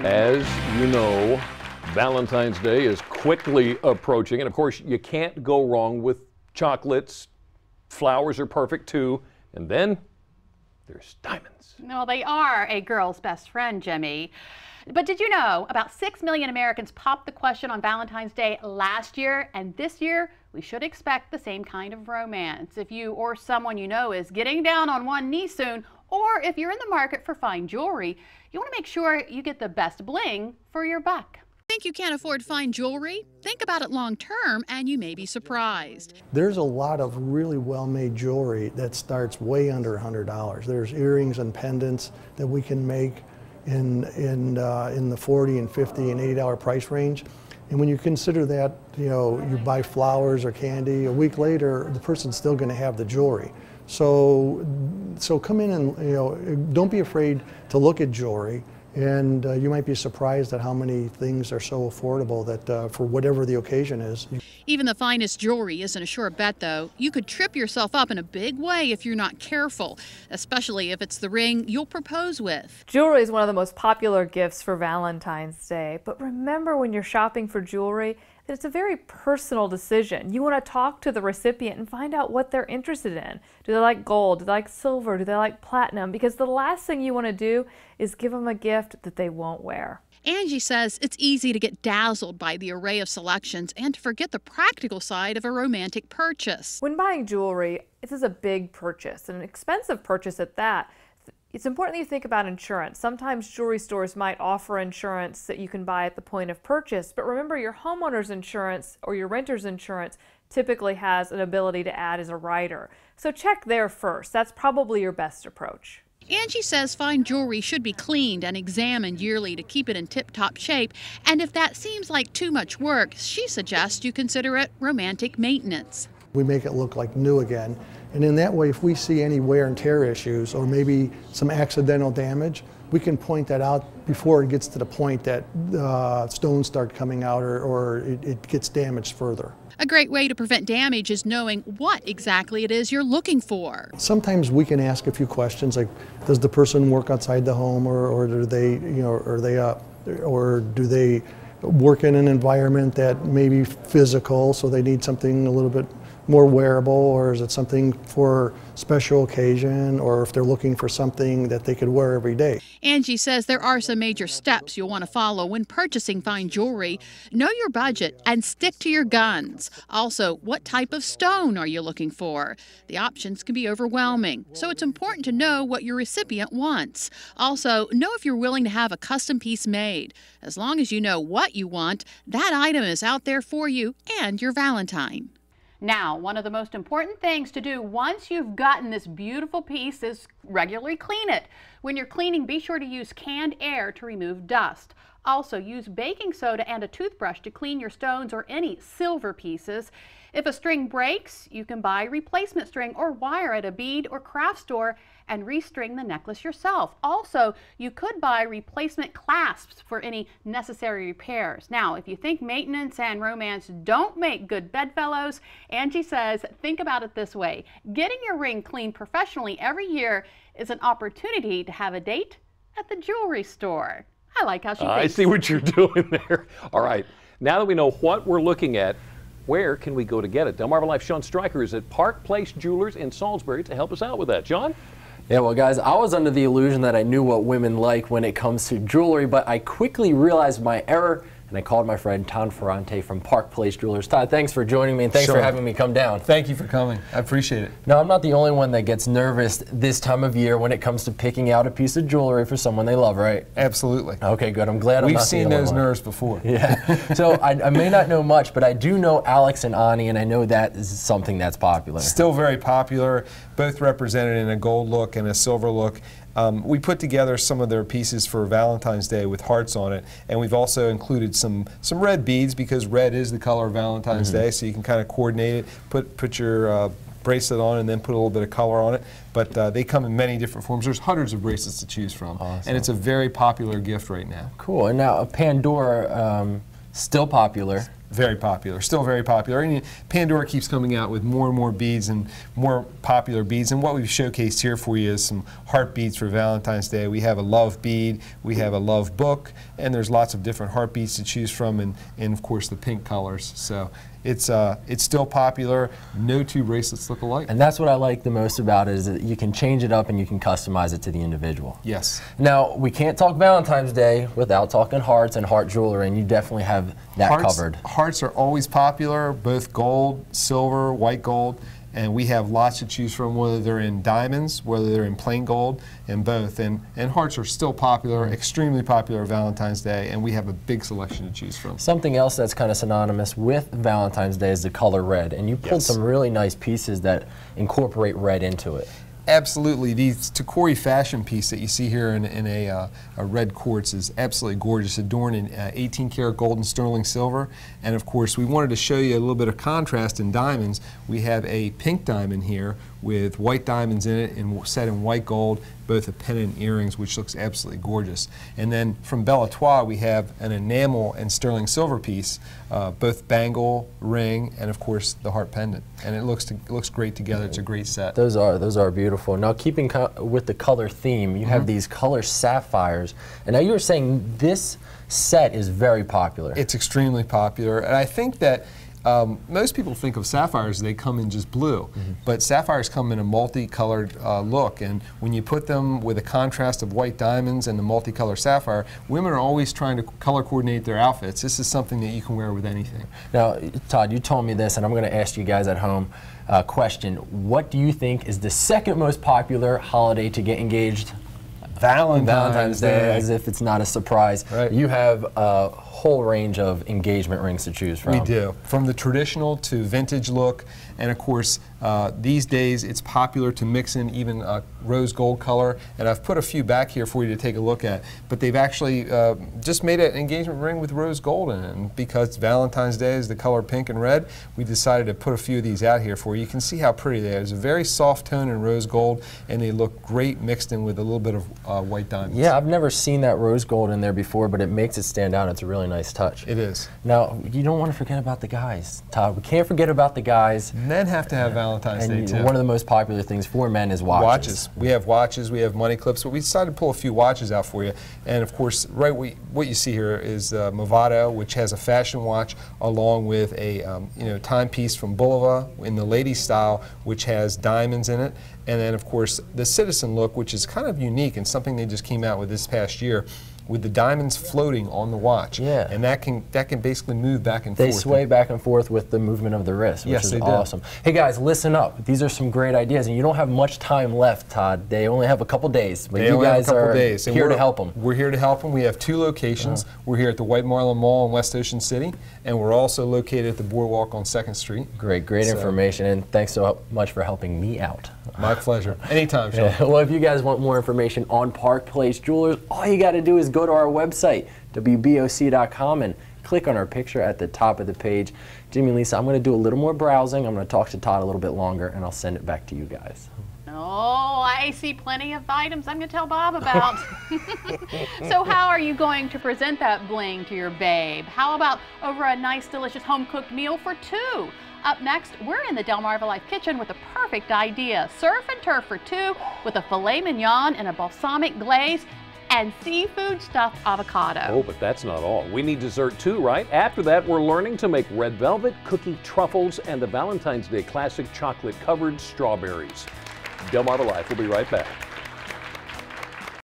As you know, Valentine's Day is quickly approaching, and of course, you can't go wrong with chocolates. Flowers are perfect too, and then there's diamonds. Well, they are a girl's best friend, Jimmy. But did you know about 6 million Americans popped the question on Valentine's Day last year, and this year we should expect the same kind of romance. If you or someone you know is getting down on one knee soon, or if you're in the market for fine jewelry, you want to make sure you get the best bling for your buck. Think you can't afford fine jewelry? Think about it long term and you may be surprised. There's a lot of really well-made jewelry that starts way under $100. There's earrings and pendants that we can make in the $40 and $50 and $80 price range. And when you consider that, you know, you buy flowers or candy, a week later the person's still going to have the jewelry. So come in and, you know, don't be afraid to look at jewelry. And you might be surprised at how many things are so affordable that for whatever the occasion is. Even the finest jewelry isn't a sure bet, though. You could trip yourself up in a big way if you're not careful, especially if it's the ring you'll propose with. Jewelry is one of the most popular gifts for Valentine's Day, but remember when you're shopping for jewelry that it's a very personal decision. You want to talk to the recipient and find out what they're interested in. Do they like gold? Do they like silver? Do they like platinum? Because the last thing you want to do is give them a gift that they won't wear. Angie says it's easy to get dazzled by the array of selections and to forget the practical side of a romantic purchase. When buying jewelry, this is a big purchase, an expensive purchase at that. It's important that you think about insurance. Sometimes jewelry stores might offer insurance that you can buy at the point of purchase, but remember your homeowner's insurance or your renter's insurance typically has an ability to add as a rider. So check there first. That's probably your best approach. Angie says fine jewelry should be cleaned and examined yearly to keep it in tip-top shape, and if that seems like too much work, she suggests you consider it romantic maintenance. We make it look like new again. And in that way, if we see any wear and tear issues or maybe some accidental damage, we can point that out before it gets to the point that stones start coming out or it gets damaged further. A great way to prevent damage is knowing what exactly it is you're looking for. Sometimes we can ask a few questions like, does the person work outside the home or do they, you know, or do they work in an environment that may be physical, so they need something a little bit more wearable, or is it something for special occasion, or if they're looking for something that they could wear every day. Angie says there are some major steps you'll want to follow when purchasing fine jewelry. Know your budget and stick to your guns. Also, what type of stone are you looking for? The options can be overwhelming, so it's important to know what your recipient wants. Also, know if you're willing to have a custom piece made. As long as you know what you want, that item is out there for you and your Valentine. Now, one of the most important things to do once you've gotten this beautiful piece is regularly clean it. When you're cleaning, be sure to use canned air to remove dust. Also, use baking soda and a toothbrush to clean your stones or any silver pieces. If a string breaks, you can buy replacement string or wire at a bead or craft store and restring the necklace yourself. Also, you could buy replacement clasps for any necessary repairs. Now, if you think maintenance and romance don't make good bedfellows, Angie says think about it this way. Getting your ring cleaned professionally every year is an opportunity to have a date at the jewelry store. I like how she thinks. I see what you're doing there. All right, now that we know what we're looking at, where can we go to get it? Delmarva Life's Sean Stryker is at Park Place Jewelers in Salisbury to help us out with that. John? Yeah, well, guys, I was under the illusion that I knew what women like when it comes to jewelry, but I quickly realized my error, and I called my friend Todd Ferrante from Park Place Jewelers. Todd, thanks for joining me, and thanks for having me come down. Thank you for coming. I appreciate it. Now, I'm not the only one that gets nervous this time of year when it comes to picking out a piece of jewelry for someone they love, right? Absolutely. Okay, good. I'm glad I'm not the only one. We've seen those nerves before. Yeah. So I may not know much, but I do know Alex and Ani, and I know that is something that's popular. Still very popular, both represented in a gold look and a silver look. We put together some of their pieces for Valentine's Day with hearts on it, and we've also included some red beads because red is the color of Valentine's Day, so you can kind of coordinate it, put your bracelet on and then put a little bit of color on it. But they come in many different forms. There's hundreds of bracelets to choose from, and it's a very popular gift right now. Cool. And now Pandora, Still popular. Very popular, still very popular. And Pandora keeps coming out with more and more beads and more popular beads. And what we've showcased here for you is some heart beads for Valentine's Day. We have a love bead, we have a love book, and there's lots of different heart beads to choose from, and of course the pink colors. So it's still popular. No two bracelets look alike. And that's what I like the most about it, is that you can change it up and you can customize it to the individual. Yes. Now, we can't talk Valentine's Day without talking hearts and heart jewelry, and you definitely have that covered. Hearts are always popular, both gold, silver, white gold, and we have lots to choose from, whether they're in diamonds, whether they're in plain gold, and both. And hearts are still popular, extremely popular Valentine's Day, and we have a big selection to choose from. Something else that's kind of synonymous with Valentine's Day is the color red, and you pulled some really nice pieces that incorporate red into it. Absolutely. The Tacori fashion piece that you see here in a red quartz is absolutely gorgeous, adorned in 18 karat gold and sterling silver. And of course, we wanted to show you a little bit of contrast in diamonds. We have a pink diamond here with white diamonds in it and set in white gold, both a pendant and earrings, which looks absolutely gorgeous. And then from Belle Etoile, we have an enamel and sterling silver piece, both bangle, ring, and of course the heart pendant. And it looks great together. It's a great set. Those are beautiful. Now, keeping with the color theme, you have these color sapphires, and now you were saying this set is very popular. It's extremely popular, and I think that most people think of sapphires, they come in just blue, but sapphires come in a multicolored look, and when you put them with a contrast of white diamonds and the multicolored sapphire, women are always trying to color coordinate their outfits. This is something that you can wear with anything. Now, Todd, you told me this, and I'm going to ask you guys at home a question. What do you think is the second most popular holiday to get engaged? Valentine's Day. As if it's not a surprise. Right. You have a whole range of engagement rings to choose from. We do. From the traditional to vintage look, and of course, these days it's popular to mix in even a rose gold color, and I've put a few back here for you to take a look at, but they've actually just made an engagement ring with rose gold in it, and because Valentine's Day is the color pink and red, we decided to put a few of these out here for you. You can see how pretty they are. It's a very soft tone in rose gold, and they look great mixed in with a little bit of white diamonds. Yeah, I've never seen that rose gold in there before, but it makes it stand out. It's a really nice touch. It is. Now, you don't want to forget about the guys, Todd. We can't forget about the guys. Men have to have Valentine's Day too. One of the most popular things for men is watches. Watches. We have watches, we have money clips, but we decided to pull a few watches out for you. And of course, what you see here is Movado, which has a fashion watch along with a timepiece from Bulova in the lady style, which has diamonds in it. And then of course, the Citizen look, which is kind of unique and something they just came out with this past year, with the diamonds floating on the watch. Yeah. And that can basically move back and forth. They forth. sway back and forth with the movement of the wrist, which is awesome. Hey guys, listen up. These are some great ideas, and you don't have much time left, Todd. They only have a couple days, but you guys are here to help them. We're here to help them. We have 2 locations. We're here at the White Marlin Mall in West Ocean City, and we're also located at the Boardwalk on 2nd Street. Great information, and thanks so much for helping me out. My pleasure. Anytime, Sean. Yeah. Well, if you guys want more information on Park Place Jewelers, all you got to do is go to our website, wboc.com, and click on our picture at the top of the page. Jimmy and Lisa, I'm going to do a little more browsing. I'm going to talk to Todd a little bit longer, and I'll send it back to you guys. Oh, I see plenty of items I'm going to tell Bob about. So how are you going to present that bling to your babe? How about over a nice, delicious home-cooked meal for 2? Up next, we're in the Delmarva Life kitchen with a perfect idea. Surf and turf for 2 with a filet mignon and a balsamic glaze and seafood stuffed avocado. Oh, but that's not all. We need dessert too, right? After that, we're learning to make red velvet, cookie truffles, and the Valentine's Day classic chocolate-covered strawberries. Delmarva Life will be right back.